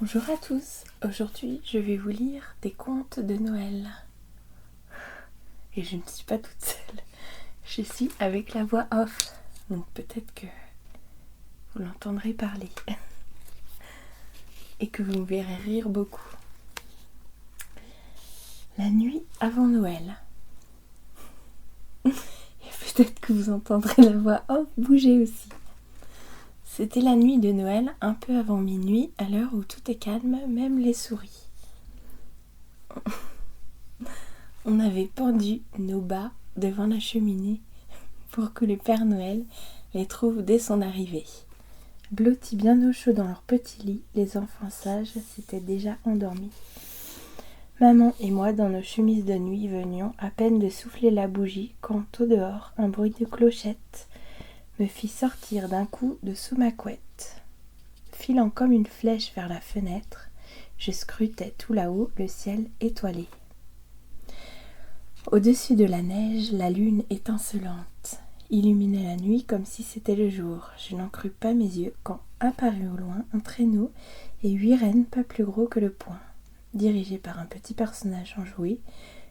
Bonjour à tous, aujourd'hui je vais vous lire des contes de Noël. Et je ne suis pas toute seule, je suis avec la voix off, donc peut-être que vous l'entendrez parler et que vous me verrez rire beaucoup. La nuit avant Noël. Et peut-être que vous entendrez la voix off bouger aussi. C'était la nuit de Noël, un peu avant minuit, à l'heure où tout est calme, même les souris. On avait pendu nos bas devant la cheminée pour que le Père Noël les trouve dès son arrivée. Blottis bien au chaud dans leur petit lit, les enfants sages s'étaient déjà endormis. Maman et moi, dans nos chemises de nuit, venions à peine de souffler la bougie quand, au dehors, un bruit de clochette me fit sortir d'un coup de sous ma couette. Filant comme une flèche vers la fenêtre, je scrutais tout là-haut le ciel étoilé. Au-dessus de la neige, la lune étincelante illuminait la nuit comme si c'était le jour. Je n'en crus pas mes yeux quand apparut au loin un traîneau et 8 rennes pas plus gros que le poing. Dirigé par un petit personnage enjoué,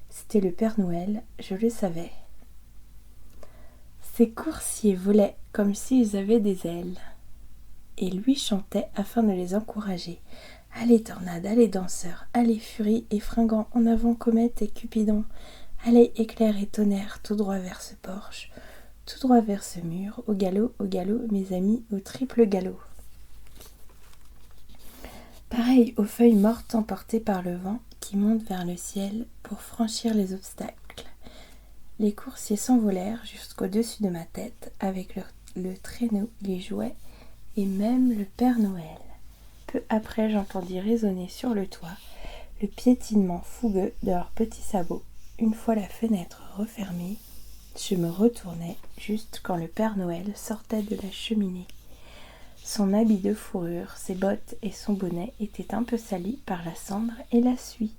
c'était le Père Noël, je le savais. Ces coursiers volaient comme s'ils avaient des ailes, et lui chantait afin de les encourager. Allez tornade, allez danseur, allez furie et fringant, en avant comète et Cupidon, allez éclair et tonnerre, tout droit vers ce porche, tout droit vers ce mur, au galop, mes amis, au triple galop. Pareil aux feuilles mortes emportées par le vent qui monte vers le ciel pour franchir les obstacles. Les coursiers s'envolèrent jusqu'au-dessus de ma tête avec le traîneau, les jouets et même le Père Noël. Peu après, j'entendis résonner sur le toit le piétinement fougueux de leurs petits sabots. Une fois la fenêtre refermée, je me retournai juste quand le Père Noël sortait de la cheminée. Son habit de fourrure, ses bottes et son bonnet étaient un peu salis par la cendre et la suie.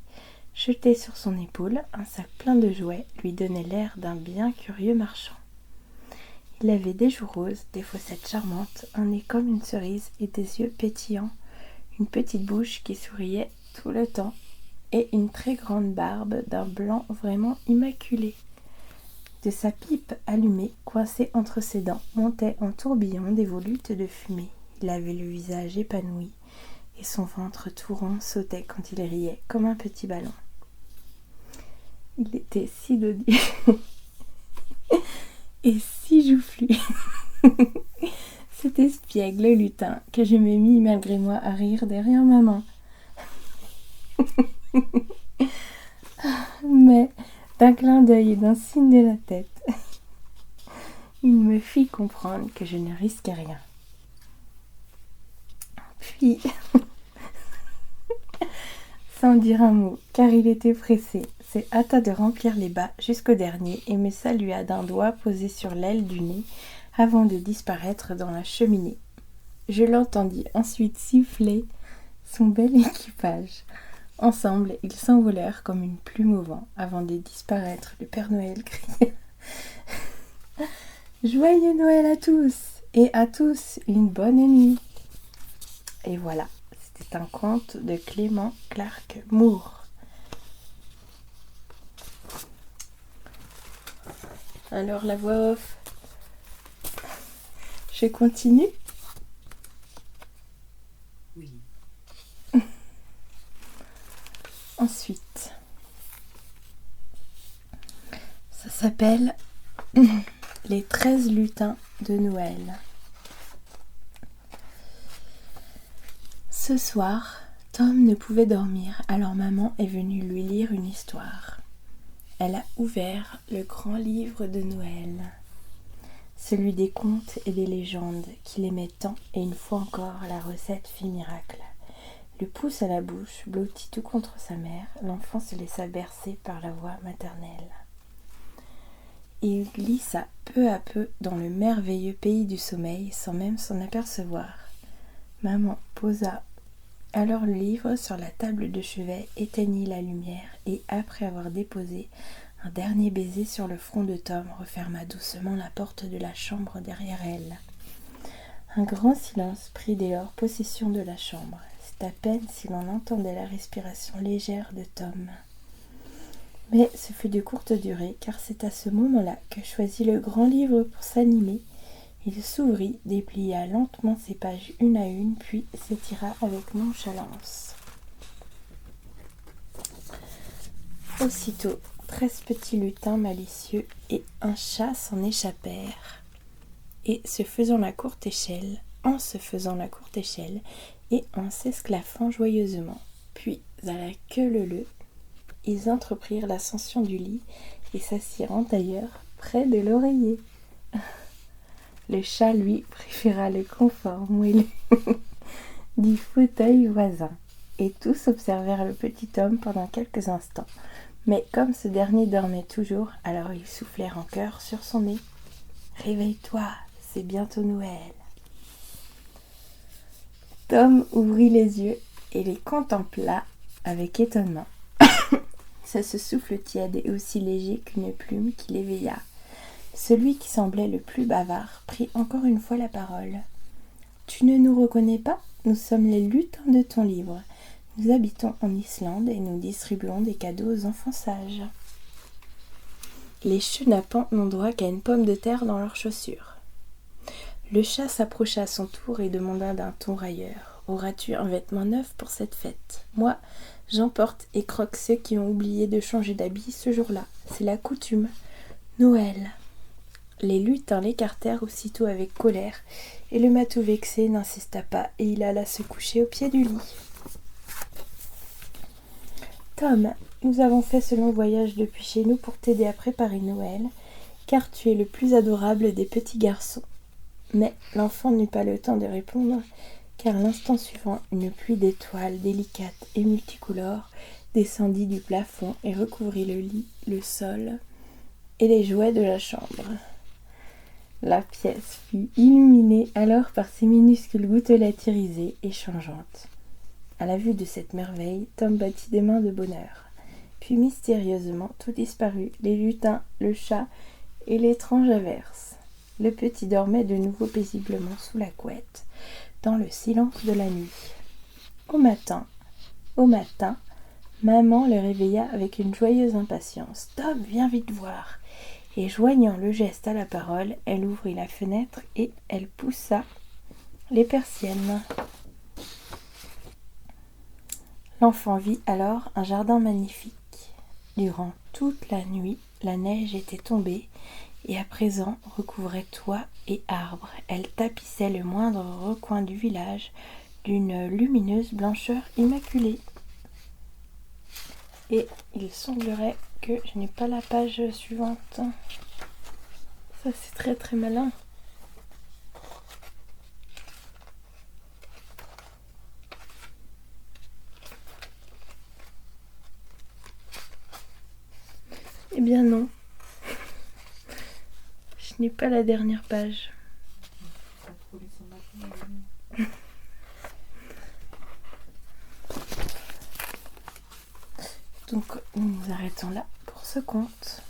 Jeté sur son épaule, un sac plein de jouets lui donnait l'air d'un bien curieux marchand. Il avait des joues roses, des fossettes charmantes, un nez comme une cerise et des yeux pétillants, une petite bouche qui souriait tout le temps et une très grande barbe d'un blanc vraiment immaculé. De sa pipe allumée, coincée entre ses dents, montaient en tourbillon des volutes de fumée. Il avait le visage épanoui et son ventre tout rond sautait quand il riait comme un petit ballon. Il était si dodu et si joufflu. Cet espiègle lutin que je me mis malgré moi à rire derrière ma main. Mais d'un clin d'œil et d'un signe de la tête, il me fit comprendre que je ne risquais rien. Puis, sans dire un mot, car il était pressé, se hâta de remplir les bas jusqu'au dernier et me salua d'un doigt posé sur l'aile du nez avant de disparaître dans la cheminée. Je l'entendis ensuite siffler son bel équipage. Ensemble, ils s'envolèrent comme une plume au vent. Avant de disparaître, le Père Noël cria « Joyeux Noël à tous et à tous une bonne nuit !» Et voilà, c'était un conte de Clément Clark Moore. Alors la voix off, je continue. Oui. Ensuite, ça s'appelle Les 13 lutins de Noël. Ce soir, Tom ne pouvait dormir, alors maman est venue lui lire une histoire. Elle a ouvert le grand livre de Noël, celui des contes et des légendes qu'il aimait tant, et une fois encore la recette fit miracle. Le pouce à la bouche, blotti tout contre sa mère, l'enfant se laissa bercer par la voix maternelle. Il glissa peu à peu dans le merveilleux pays du sommeil sans même s'en apercevoir. Maman posa alors le livre sur la table de chevet, éteignit la lumière et, après avoir déposé un dernier baiser sur le front de Tom, referma doucement la porte de la chambre derrière elle. Un grand silence prit dès lors possession de la chambre. à peine si l'on entendait la respiration légère de Tom. Mais ce fut de courte durée, car c'est à ce moment-là que choisit le grand livre pour s'animer. Il s'ouvrit, déplia lentement ses pages une à une, puis s'étira avec nonchalance. Aussitôt, 13 petits lutins malicieux et un chat s'en échappèrent, et en se faisant la courte échelle, et en s'esclaffant joyeusement. Puis, à la queue leu-leu, ils entreprirent l'ascension du lit et s'assirent d'ailleurs près de l'oreiller. Le chat, lui, préféra le confort moelleux du fauteuil voisin, et tous observèrent le petit homme pendant quelques instants. Mais comme ce dernier dormait toujours, alors ils soufflèrent en chœur sur son nez. « Réveille-toi, c'est bientôt Noël. » Tom ouvrit les yeux et les contempla avec étonnement. C'est ce souffle tiède et aussi léger qu'une plume qui l'éveilla. Celui qui semblait le plus bavard prit encore une fois la parole. « Tu ne nous reconnais pas ? Nous sommes les lutins de ton livre. Nous habitons en Islande et nous distribuons des cadeaux aux enfants sages. » Les chenapans n'ont droit qu'à une pomme de terre dans leurs chaussures. Le chat s'approcha à son tour et demanda d'un ton railleur. « Auras-tu un vêtement neuf pour cette fête ? Moi, j'emporte et croque ceux qui ont oublié de changer d'habit ce jour-là. C'est la coutume. Noël !» Les lutins l'écartèrent aussitôt avec colère, et le matou vexé n'insista pas, et il alla se coucher au pied du lit. « Tom, nous avons fait ce long voyage depuis chez nous pour t'aider à préparer Noël, car tu es le plus adorable des petits garçons. » Mais l'enfant n'eut pas le temps de répondre, car l'instant suivant, une pluie d'étoiles délicates et multicolores descendit du plafond et recouvrit le lit, le sol et les jouets de la chambre. La pièce fut illuminée alors par ces minuscules gouttelettes irisées et changeantes. À la vue de cette merveille, Tom battit des mains de bonheur. Puis mystérieusement, tout disparut, les lutins, le chat et l'étrange averse. Le petit dormait de nouveau paisiblement sous la couette, dans le silence de la nuit. Au matin, maman le réveilla avec une joyeuse impatience. « Tom, viens vite voir !» Et joignant le geste à la parole, elle ouvrit la fenêtre et elle poussa les persiennes. L'enfant vit alors un jardin magnifique. Durant toute la nuit, la neige était tombée et à présent recouvrait toits et arbres. Elle tapissait le moindre recoin du village d'une lumineuse blancheur immaculée. Et il semblerait que je n'ai pas la page suivante. Ça, c'est très très malin. Eh bien non. Je n'ai pas la dernière page. Donc nous nous arrêtons là pour ce conte.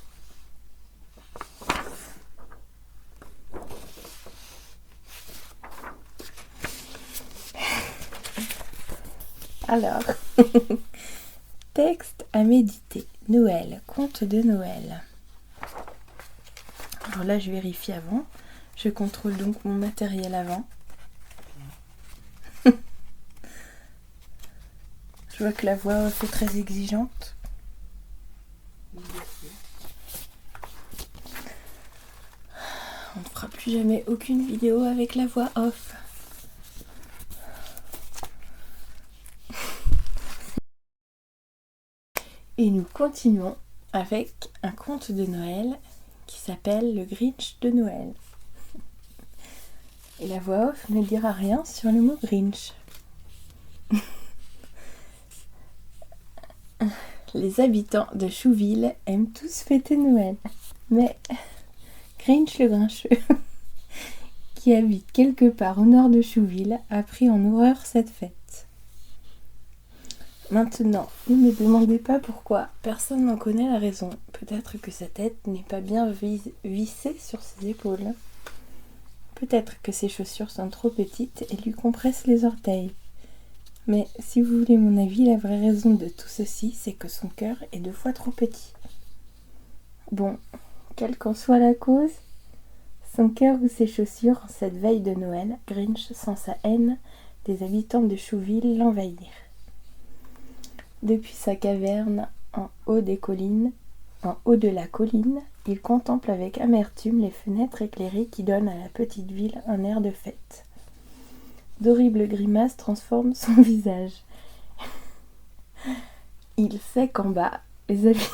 Alors, texte à méditer. Noël, conte de Noël. Alors là, je vérifie avant. Je contrôle donc mon matériel avant. Je vois que la voix off est très exigeante. On ne fera plus jamais aucune vidéo avec la voix off. Et nous continuons avec un conte de Noël qui s'appelle Le Grinch de Noël. Et la voix off ne dira rien sur le mot Grinch. Les habitants de Chouville aiment tous fêter Noël, mais Grinch le Grincheux, qui habite quelque part au nord de Chouville, a pris en horreur cette fête. Maintenant, ne me demandez pas pourquoi, personne n'en connaît la raison. Peut-être que sa tête n'est pas bien vissée sur ses épaules. Peut-être que ses chaussures sont trop petites et lui compressent les orteils. Mais si vous voulez mon avis, la vraie raison de tout ceci, c'est que son cœur est 2 fois trop petit. Bon, quelle qu'en soit la cause, son cœur ou ses chaussures, en cette veille de Noël, Grinch sent sa haine des habitants de Chouville l'envahir. Depuis sa caverne en haut de la colline, il contemple avec amertume les fenêtres éclairées qui donnent à la petite ville un air de fête. D'horribles grimaces transforment son visage. Il sait qu'en bas, les habitants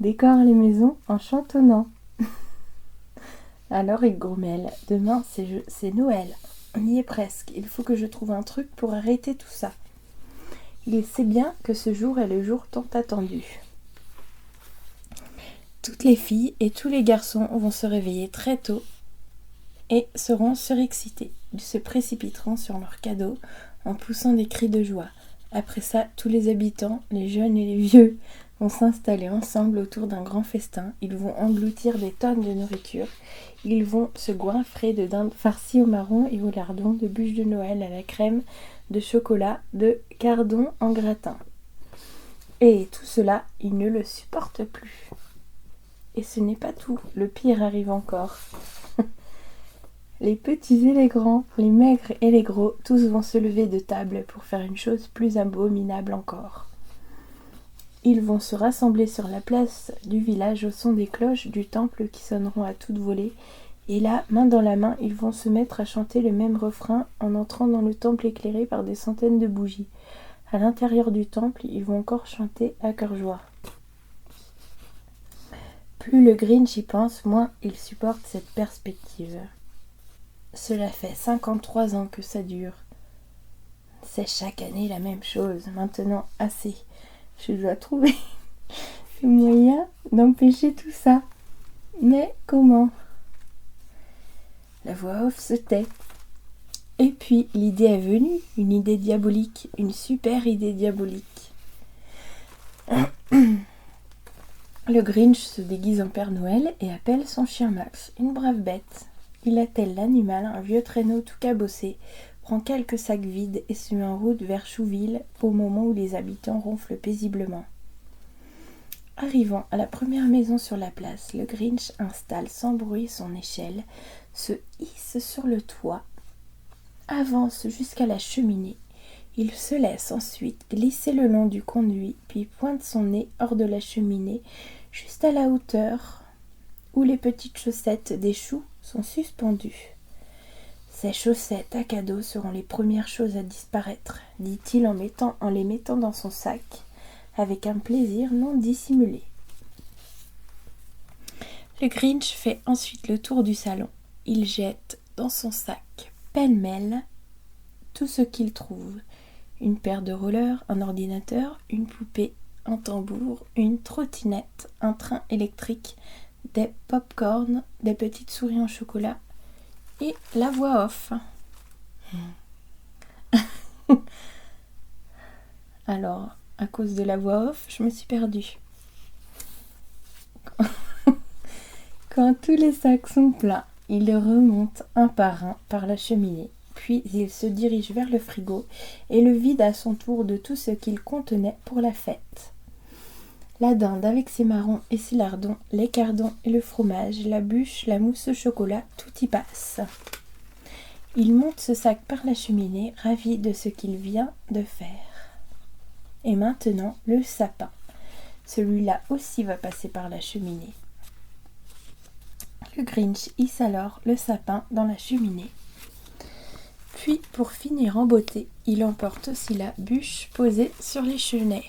décorent les maisons en chantonnant. Alors il grommelle. Demain, c'est Noël. On y est presque. Il faut que je trouve un truc pour arrêter tout ça. Il sait bien que ce jour est le jour tant attendu. Toutes les filles et tous les garçons vont se réveiller très tôt et seront surexcités. Ils se précipiteront sur leurs cadeaux en poussant des cris de joie. Après ça, tous les habitants, les jeunes et les vieux, vont s'installer ensemble autour d'un grand festin. Ils vont engloutir des tonnes de nourriture. Ils vont se goinfrer de dindes farcies au marron et au lardon, de bûches de Noël à la crème, de chocolat, de cardon en gratin. Et tout cela, ils ne le supportent plus. Et ce n'est pas tout, le pire arrive encore. Les petits et les grands, les maigres et les gros, tous vont se lever de table pour faire une chose plus abominable encore. Ils vont se rassembler sur la place du village au son des cloches du temple qui sonneront à toute volée, et là, main dans la main, ils vont se mettre à chanter le même refrain en entrant dans le temple éclairé par des centaines de bougies. À l'intérieur du temple, ils vont encore chanter à cœur joie. Plus le Grinch y pense, moins il supporte cette perspective. Cela fait 53 ans que ça dure. C'est chaque année la même chose. Maintenant, assez. Je dois trouver le moyen d'empêcher tout ça. Mais comment ? La voix off se tait. Et puis, l'idée est venue. Une idée diabolique. Une super idée diabolique. Le Grinch se déguise en Père Noël et appelle son chien Max, une brave bête. Il attelle l'animal, un vieux traîneau tout cabossé, prend quelques sacs vides et se met en route vers Chouville au moment où les habitants ronflent paisiblement. Arrivant à la première maison sur la place, le Grinch installe sans bruit son échelle, se hisse sur le toit, avance jusqu'à la cheminée. Il se laisse ensuite glisser le long du conduit, puis pointe son nez hors de la cheminée, juste à la hauteur où les petites chaussettes des choux sont suspendues. Ces chaussettes à cadeau seront les premières choses à disparaître, dit-il en les mettant dans son sac, avec un plaisir non dissimulé. Le Grinch fait ensuite le tour du salon. Il jette dans son sac, pêle-mêle, tout ce qu'il trouve. Une paire de rollers, un ordinateur, une poupée, un tambour, une trottinette, un train électrique, des pop-corn, des petites souris en chocolat et la voix off. Alors, à cause de la voix off, je me suis perdue. Quand tous les sacs sont pleins, il remonte un par la cheminée. Puis il se dirige vers le frigo et le vide à son tour de tout ce qu'il contenait pour la fête. La dinde avec ses marrons et ses lardons, les cardons et le fromage, la bûche, la mousse au chocolat, tout y passe. Il monte ce sac par la cheminée, ravi de ce qu'il vient de faire. Et maintenant, le sapin. Celui-là aussi va passer par la cheminée. Le Grinch hisse alors le sapin dans la cheminée. Puis, pour finir en beauté, il emporte aussi la bûche posée sur les chenets.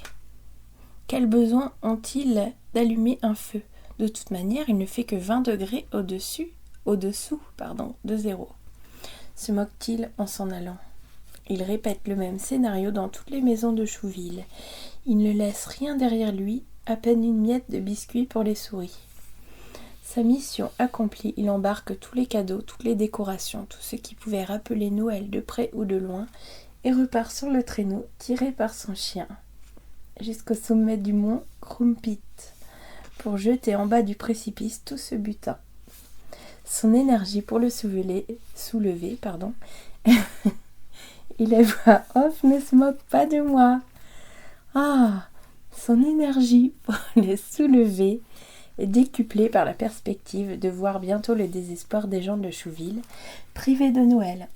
Quel besoin ont-ils d'allumer un feu ? De toute manière, il ne fait que 20 degrés au-dessous de zéro. Se moque-t-il en s'en allant ? Il répète le même scénario dans toutes les maisons de Chouville. Il ne laisse rien derrière lui, à peine une miette de biscuit pour les souris. Sa mission accomplie, il embarque tous les cadeaux, toutes les décorations, tout ce qui pouvait rappeler Noël de près ou de loin, et repart sur le traîneau, tiré par son chien, jusqu'au sommet du mont Crumpit, pour jeter en bas du précipice tout ce butin. Son énergie pour le soulever, et la voix off ne se moque pas de moi. Ah, son énergie pour les soulever est décuplée par la perspective de voir bientôt le désespoir des gens de Chouville, privés de Noël.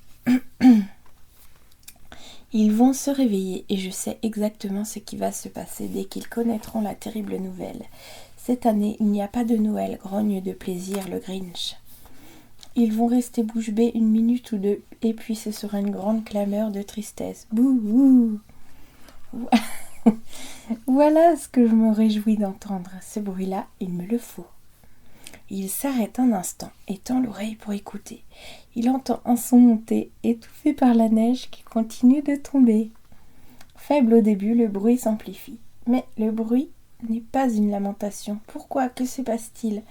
Ils vont se réveiller et je sais exactement ce qui va se passer dès qu'ils connaîtront la terrible nouvelle. Cette année, il n'y a pas de Noël, grogne de plaisir le Grinch. Ils vont rester bouche bée une minute ou deux, et puis ce sera une grande clameur de tristesse. Bouh! Voilà ce que je me réjouis d'entendre. Ce bruit-là, il me le faut. Il s'arrête un instant et tend l'oreille pour écouter. Il entend un son monter, étouffé par la neige qui continue de tomber. Faible au début, le bruit s'amplifie. Mais le bruit n'est pas une lamentation. Pourquoi? Que se passe-t-il?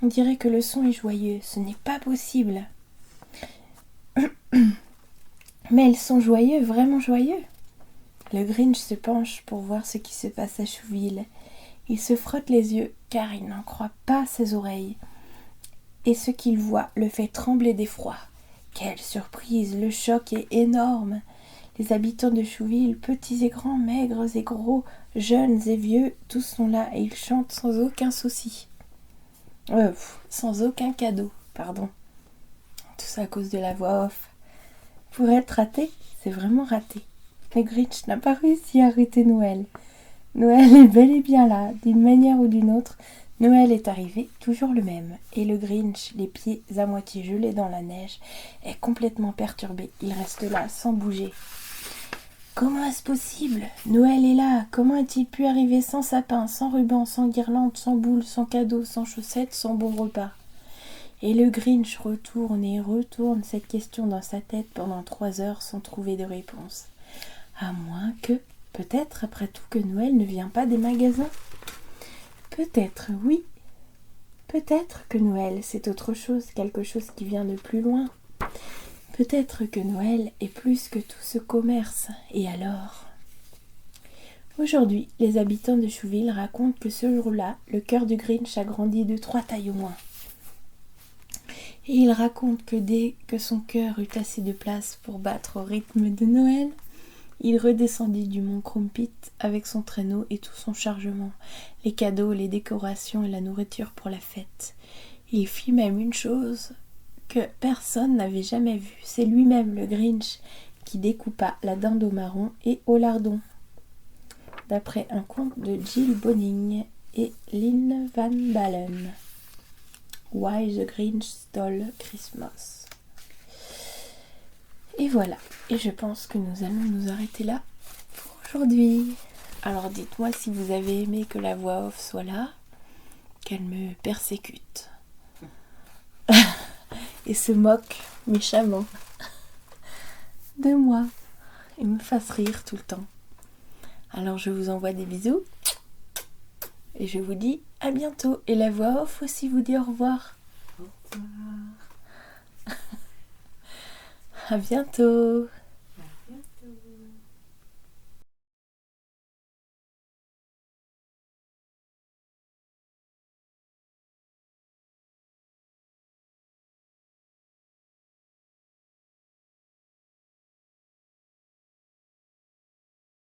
On dirait que le son est joyeux. Ce n'est pas possible. Mais ils sont joyeux, vraiment joyeux. Le Grinch se penche pour voir ce qui se passe à Chouville. Il se frotte les yeux car il n'en croit pas ses oreilles. Et ce qu'il voit le fait trembler d'effroi. Quelle surprise! Le choc est énorme. Les habitants de Chouville, petits et grands, maigres et gros, jeunes et vieux, tous sont là et ils chantent sans aucun souci. Sans aucun cadeau, pardon. Tout ça à cause de la voix off. Pour être raté, c'est vraiment raté. Le Grinch n'a pas réussi à arrêter Noël. Noël est bel et bien là, d'une manière ou d'une autre. Noël est arrivé, toujours le même. Et le Grinch, les pieds à moitié gelés dans la neige, est complètement perturbé. Il reste là, sans bouger. Comment est-ce possible? Noël est là. Comment a-t-il pu arriver sans sapin, sans ruban, sans guirlande, sans boules, sans cadeaux, sans chaussettes, sans bon repas? Et le Grinch retourne et retourne cette question dans sa tête pendant 3 heures sans trouver de réponse. À moins que, peut-être après tout, que Noël ne vient pas des magasins. Peut-être, oui. Peut-être que Noël, c'est autre chose, quelque chose qui vient de plus loin. Peut-être que Noël est plus que tout ce commerce. Et alors? Aujourd'hui, les habitants de Chouville racontent que ce jour-là, le cœur du Grinch a grandi de 3 tailles au moins. Et ils racontent que dès que son cœur eut assez de place pour battre au rythme de Noël, il redescendit du mont Crumpit avec son traîneau et tout son chargement, les cadeaux, les décorations et la nourriture pour la fête. Il fit même une chose que personne n'avait jamais vue. C'est lui-même, le Grinch, qui découpa la dinde au marron et au lardon. D'après un conte de Jill Bonning et Lynn Van Balen. Why the Grinch Stole Christmas. Et voilà, et je pense que nous allons nous arrêter là pour aujourd'hui. Alors dites-moi si vous avez aimé que la voix off soit là, qu'elle me persécute et se moque méchamment de moi et me fasse rire tout le temps. Alors je vous envoie des bisous et je vous dis à bientôt. Et la voix off aussi vous dit au revoir. Au revoir. À bientôt.